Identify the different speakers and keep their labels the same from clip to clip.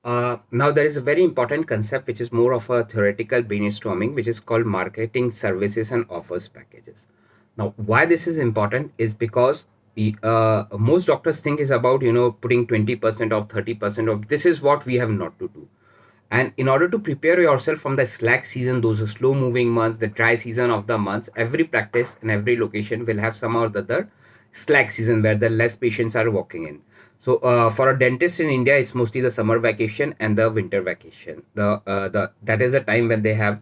Speaker 1: Now there is a very important concept which is more of a theoretical brainstorming, which is called marketing services and offers packages. Now, why this is important is because most doctors think is about putting 20% of 30% of this is what we have not to do. And in order to prepare yourself from the slack season, those slow moving months, the dry season of the months, every practice and every location will have some or the other slack season where the less patients are walking in. So for a dentist in India, it's mostly the summer vacation and the winter vacation. The that is the time when they have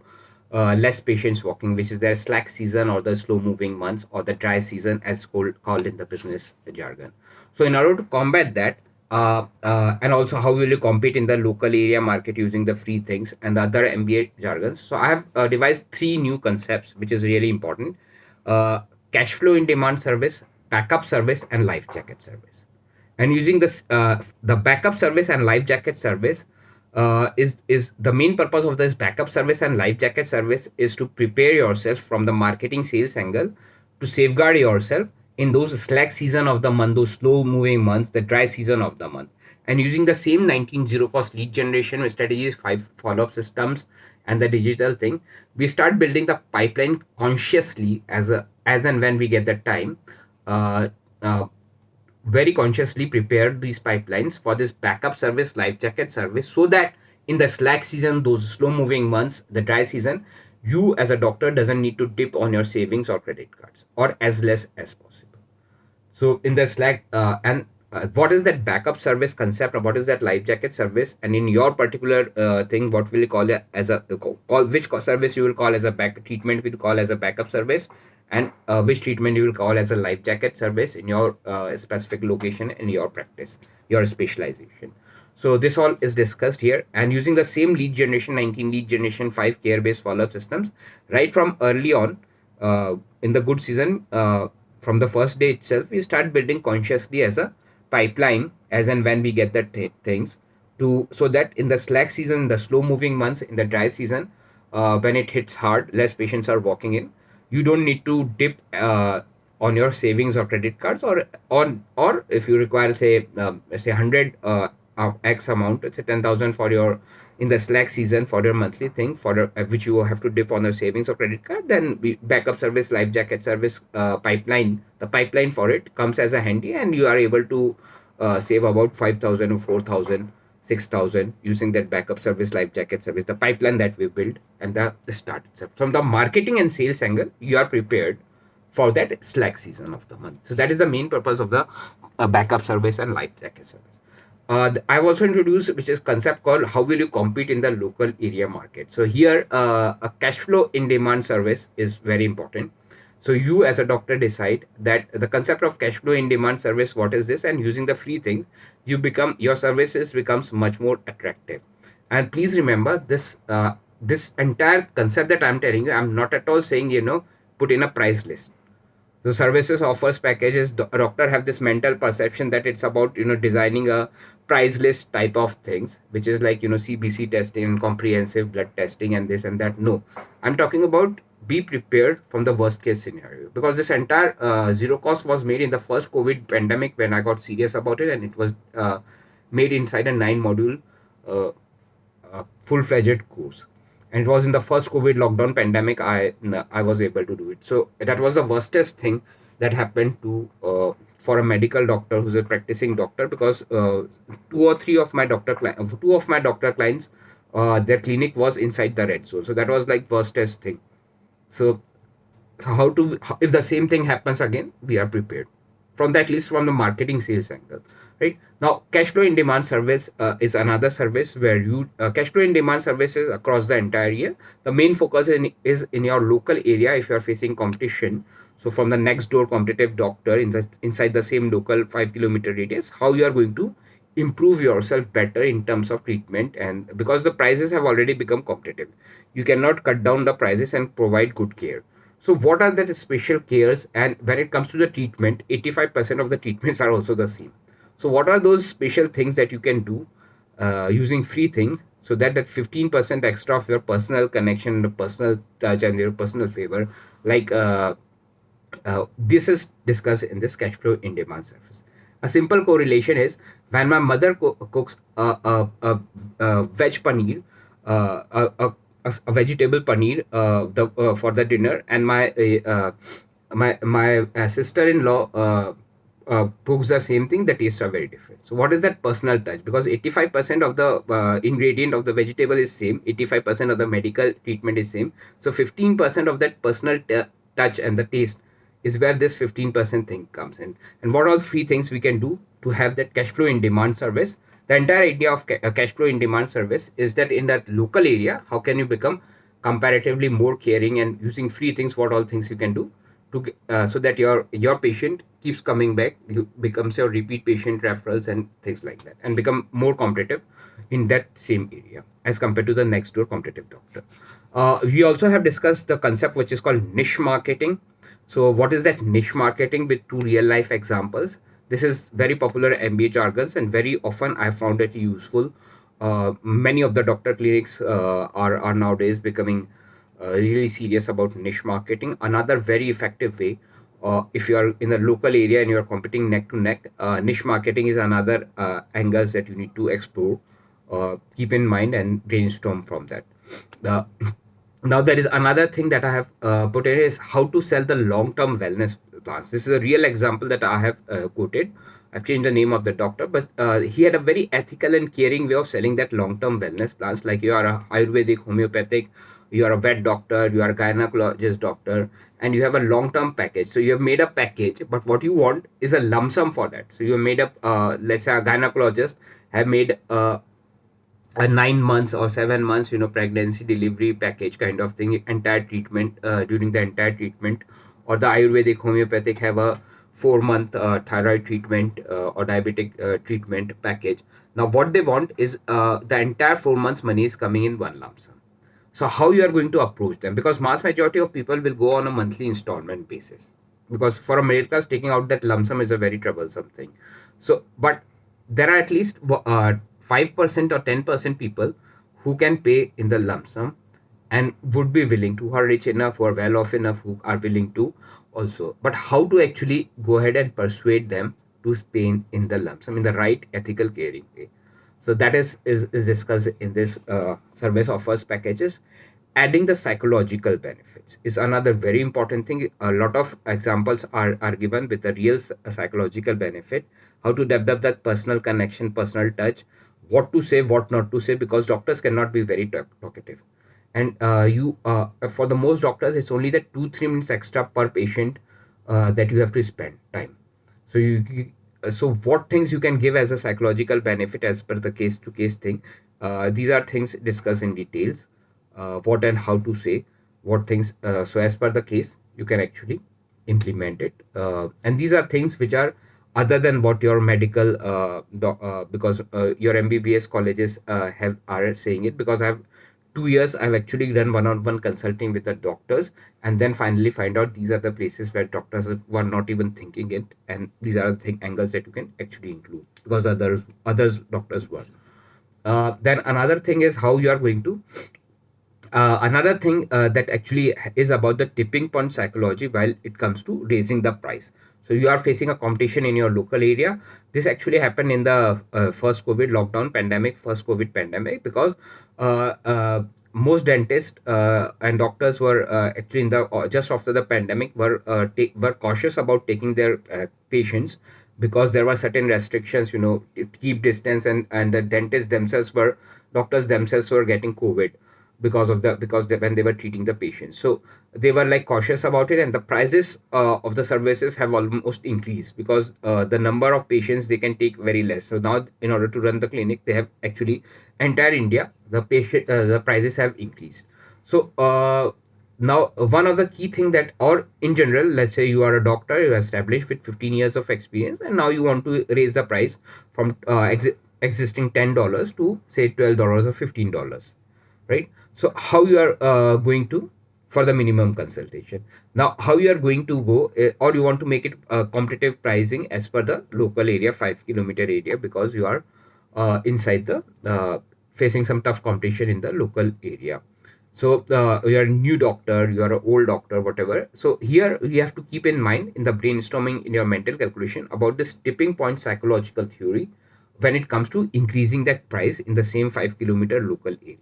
Speaker 1: less patients walking, which is their slack season or the slow moving months or the dry season as called in the business jargon. So in order to combat that, and also how will you compete in the local area market using the free things and the other MBA jargons. So I have devised three new concepts, which is really important. Uh, Cash flow in demand service, backup service, and life jacket service. And using the backup service and life jacket service is the main purpose of this backup service and life jacket service is to prepare yourself from the marketing sales angle to safeguard yourself in those slack season of the month, those slow moving months, the dry season of the month. And using the same 19 zero cost lead generation strategies, 5 follow up systems, and the digital thing, we start building the pipeline consciously as and when we get the time. Uh, uh, Very consciously prepare these pipelines for this backup service, life jacket service, so that in the slack season, those slow moving months, the dry season, you as a doctor doesn't need to dip on your savings or credit cards or as less as possible. So in the Slack, and what is that backup service concept, or what is that life jacket service? And in your particular thing, what will you call it as a call? Which service you will call as a back treatment? Will call as a backup service, and which treatment you will call as a life jacket service in your specific location in your practice, your specialization. So this all is discussed here, and using the same lead generation, 19 lead generation, 5 care based follow up systems, right from early on in the good season. From the first day itself, we start building consciously as a pipeline as and when we get the things to, so that in the slack season, the slow moving months, in the dry season, when it hits hard, less patients are walking in, you don't need to dip on your savings or credit cards, or on, or if you require say 100 x amount, let's say 10,000 for your in the slack season for your monthly thing for which you have to dip on your savings or credit card, then backup service, life jacket service, pipeline, the pipeline for it comes as a handy, and you are able to save about 5,000 or 4,000, 6,000 using that backup service, life jacket service, the pipeline that we build, and the start itself. From the marketing and sales angle, you are prepared for that slack season of the month. So that is the main purpose of the backup service and life jacket service. I've also introduced which is concept called how will you compete in the local area market. So here a cash flow in demand service is very important. So you as a doctor decide that the concept of cash flow in demand service, what is this, and using the free things, you become, your services becomes much more attractive. And please remember this this entire concept that I'm telling you, I'm not at all saying put in a price list. So services offers packages, doctor have this mental perception that it's about designing a price list type of things, which is like CBC testing and comprehensive blood testing and this and that. No, I'm talking about be prepared from the worst case scenario, because this entire zero cost was made in the first COVID pandemic when I got serious about it, and it was made inside a 9 module uh, full-fledged course, and it was in the first COVID lockdown pandemic I was able to do it. So that was the worstest thing that happened to for a medical doctor who's a practicing doctor, because two of my doctor clients, their clinic was inside the red zone. So that was like worstest thing. So if the same thing happens again, we are prepared from that list, from the marketing sales angle, right? Now cash flow in demand service is another service where you cash flow in demand services across the entire year. The main focus is in your local area if you are facing competition. So from the next door competitive doctor inside the same local 5 kilometer radius, how you are going to improve yourself better in terms of treatment, and because the prices have already become competitive, you cannot cut down the prices and provide good care. So what are the special cares? And when it comes to the treatment, 85% of the treatments are also the same. So what are those special things that you can do using free things, so that that 15% extra of your personal connection, the personal touch, and your personal favor, like this is discussed in this cash flow in demand service. A simple correlation is when my mother cooks a veg paneer, a vegetable paneer for the dinner, and my sister-in-law cooks the same thing, the tastes are very different. So what is that personal touch? Because 85% of the ingredient of the vegetable is same, 85% of the medical treatment is same. So 15% of that personal touch and the taste is where this 15% thing comes in. And what all three things we can do to have that cash flow in demand service? The entire idea of cash flow in demand service is that in that local area, how can you become comparatively more caring, and using free things, what all things you can do to so that your patient keeps coming back, becomes your repeat patient, referrals and things like that, and become more competitive in that same area as compared to the next door competitive doctor. We also have discussed the concept which is called niche marketing. So what is that niche marketing? With two real life examples. This is very popular MBA jargons, and very often I found it useful. Many of the doctor clinics are nowadays becoming really serious about niche marketing. Another very effective way, if you are in the local area and you are competing neck to neck, niche marketing is another angles that you need to explore. Keep in mind and brainstorm from that. The Now there is another thing that I have put in is how to sell the long-term wellness plans. This is a real example that I have quoted. I've changed the name of the doctor, but he had a very ethical and caring way of selling that long-term wellness plans. Like you are a Ayurvedic, homeopathic, you are a vet doctor, you are a gynecologist doctor, and you have a long-term package. So you have made a package, but what you want is a lump sum for that. So you have made up, let's say a gynecologist have made a 9 months or 7 months, pregnancy delivery package kind of thing, entire treatment, during the entire treatment. Or the Ayurvedic homeopathic have a 4 month thyroid treatment or diabetic treatment package. Now what they want is the entire 4 months money is coming in one lump sum. So how you are going to approach them? Because mass majority of people will go on a monthly installment basis, because for a middle class, taking out that lump sum is a very troublesome thing. So but there are at least 5% or 10% people who can pay in the lump sum and would be willing to, who are rich enough, who are well off enough, who are willing to also. But how to actually go ahead and persuade them to pay in the lump sum in the right ethical caring way? So that is discussed in this service offers packages. Adding the psychological benefits is another very important thing. A lot of examples are given with the real psychological benefit, how to develop that personal connection, personal touch, what to say, what not to say, because doctors cannot be very talkative. And you for the most doctors, it's only the 2-3 minutes extra per patient that you have to spend time. So what things you can give as a psychological benefit as per the case to case thing. These are things discussed in details, what and how to say what things, so as per the case you can actually implement it. And these are things which are other than what your medical because your MBBS colleges are saying it. Because I have 2 years, I've actually done one-on-one consulting with the doctors, and then finally find out these are the places where doctors were not even thinking it, and these are the angles that you can actually include, because others doctors were. Then another thing is how you are going to another thing that actually is about the tipping point psychology while it comes to raising the price. So you are facing a competition in your local area. This actually happened in the first COVID lockdown pandemic, first COVID pandemic, because most dentists and doctors were actually in the just after the pandemic were cautious about taking their patients, because there were certain restrictions, to keep distance, and the dentists themselves were doctors themselves were getting COVID when they were treating the patients. So they were like cautious about it, and the prices of the services have almost increased, because the number of patients they can take very less. So now, in order to run the clinic, they have actually entire India, the prices have increased. So now one of the key thing that, or in general, let's say you are a doctor, you are established with 15 years of experience, and now you want to raise the price from existing $10 to say $12 or $15, right? So how you are going to, for the minimum consultation, now how you are going to go, or you want to make it competitive pricing as per the local area, 5 kilometer area, because you are inside the facing some tough competition in the local area. So you're a new doctor, you're an old doctor, whatever. So here you have to keep in mind in the brainstorming in your mental calculation about this tipping point psychological theory when it comes to increasing that price in the same 5 kilometer local area.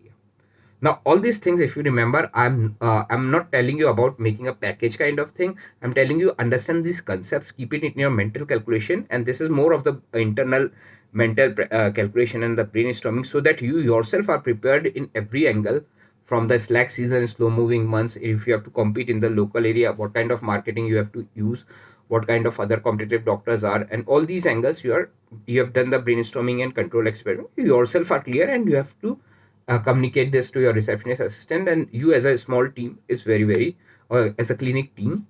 Speaker 1: Now all these things, if you remember, I'm not telling you about making a package kind of thing. I'm telling you understand these concepts, keep it in your mental calculation, and this is more of the internal mental calculation and the brainstorming, so that you yourself are prepared in every angle, from the slack season, slow moving months, if you have to compete in the local area, what kind of marketing you have to use, what kind of other competitive doctors are, and all these angles you have done the brainstorming and control experiment, you yourself are clear, and you have to communicate this to your receptionist assistant, and you as a small team is very, or as a clinic team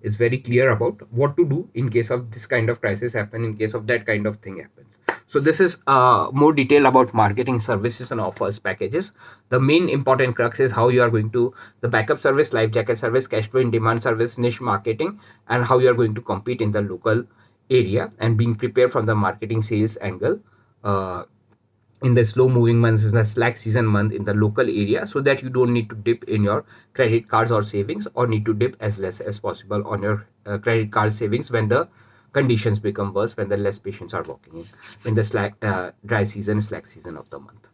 Speaker 1: is very clear about what to do in case of this kind of crisis happen, in case of that kind of thing happens. So this is more detail about marketing services and offers packages. The main important crux is how you are going to the backup service, life jacket service, cash flow in demand service, niche marketing, and how you are going to compete in the local area, and being prepared from the marketing sales angle uh, in the slow moving months, in the slack season month in the local area, so that you don't need to dip in your credit cards or savings, or need to dip as less as possible on your credit card savings when the conditions become worse, when the less patients are walking in the slack dry season, slack season of the month.